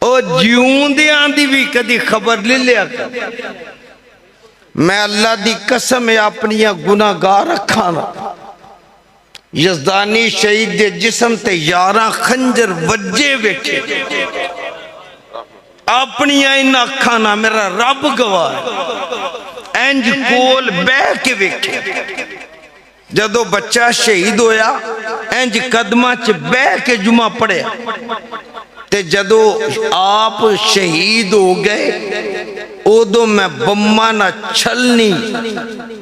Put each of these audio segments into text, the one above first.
जिउंदियां दी भी कदी खबर ले लिया कर। मैं अल्लाह दी कसम अपनी गुनाहगार अखां ना यजदानी शहीद दे जिस्म ते 11 खंजर वजे वेखे अपनी इन अखां ना मेरा रब गवाह इंज कोल बह के वेखे। जदों बच्चा शहीद होया इंज कदमां च बह के जुमा पढ़िया ते जदों आप शहीद हो गए उदों मैं बम्मा ना छलनी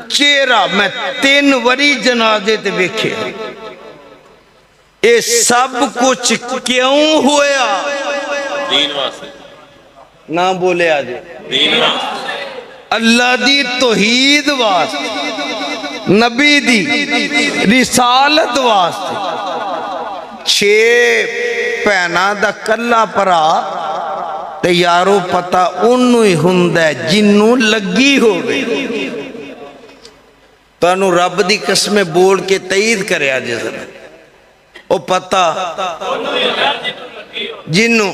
चेहरा मैं 3 वरी जनाजे ते वेखे। ये सब कुछ क्यों होया? दीन वास्ते ना बोले आज दीन वास्ते अल्लाह दी तौहीद वास्ते नबी दी रिसालत वास्ते। 6 भैनां दा कल्ला भरा ते यारो पता उन्नू ही हुंदा है जिन्नू लगी होवे। तुहानू रब दी कसम बोल के तईद करे जिस ओ पता जिन्नू।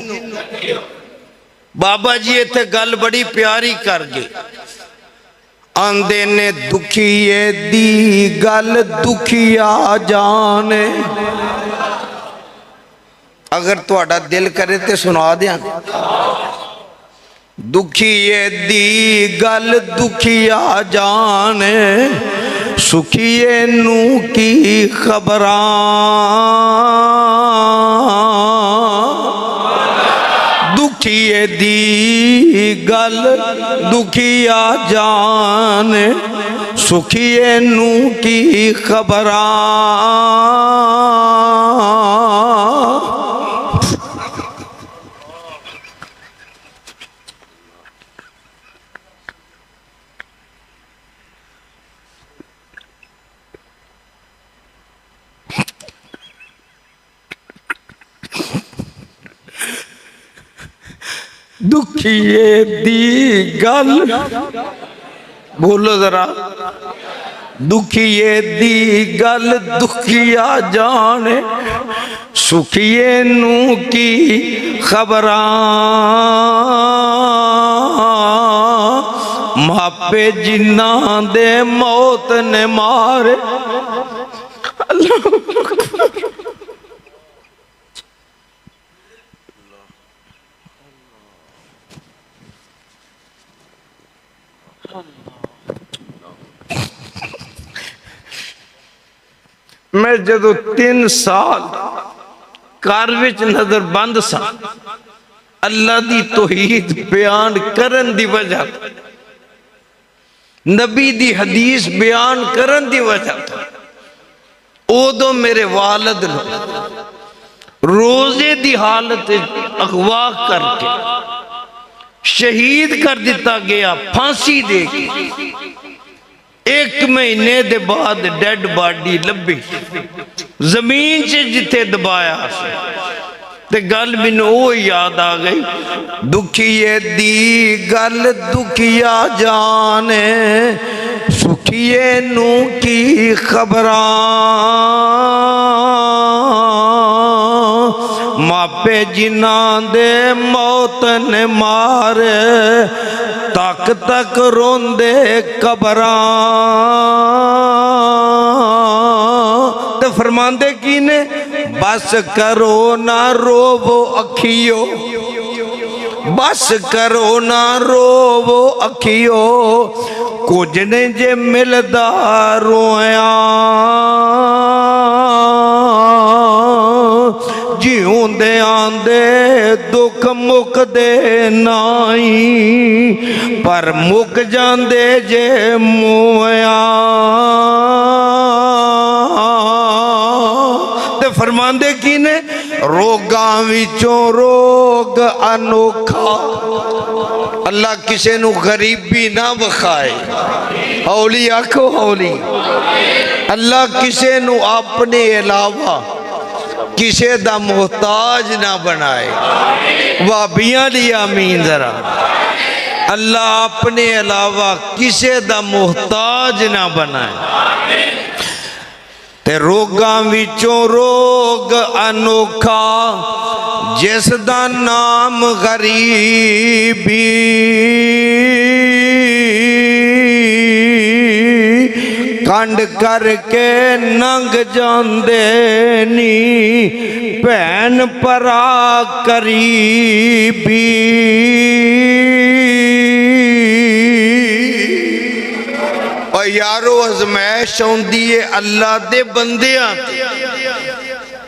बाबा जी इत्थे गल बड़ी प्यारी कर गए आंदे ने दुखिए दी गल दुखिया जाने। अगर तुहाडा दिल करे तो सुना दियां। दुखिए दी गल दुखिया जाने सुखिए नू की खबरां। दुखिए दी गल दुखिया जाने सुखिए नू की खबरां। दुखिए दी गल बोलो जरा। दुखिए दी गल दुखिया जाने सुखिए नू की खबरां। मापे जिन्ना दे मौत ने मारे मैं जदों 3 साल घर विच नजर बंद सा अल्लाह दी तौहीद बयान करन दी वजह नबी दी हदीस बयान करन दी वजह उदों मेरे वालिद रोजे दी हालत अगवा करके शहीद कर दिता गया फांसी दे के। 1 महीने दे बाद डेड बॉडी लभी जमीन से जिथे दबाया ते गल मैनू वो याद आ गई। दुखिए दी गल दुखिया जाने सुखिए नू की खबरां। मापे जिन्ना दे मौत ने मारे तक तक रोंदे कबरां। ते फरमांदे की ने बस करो ना रोवो अखियो बस करो ना रोवो अखियो कुछ ने जे मिलदा रोया। जिउंदे आंदे दुख मुकदे नाई पर मुक जांदे जे मोया। ते फरमांदे की ने रोगां विचों रोग अनोखा। अल्लाह किसे नू गरीबी ना बखाए। हौली आखो हौली। अल्लाह किसे नू अपने अलावा किसे दा मोहताज ना बनाए। भाबियां दी आमीन जरा। अल्लाह अपने अलावा किसे दा मोहताज ना बनाए। ते रोगां विचों रोग अनोखा जिस दा नाम गरीबी कंड करके नंग जांदे नी भैन भरा करीबी। और यारो अजमैश आउंदी है अल्लाह दे बंदियां ते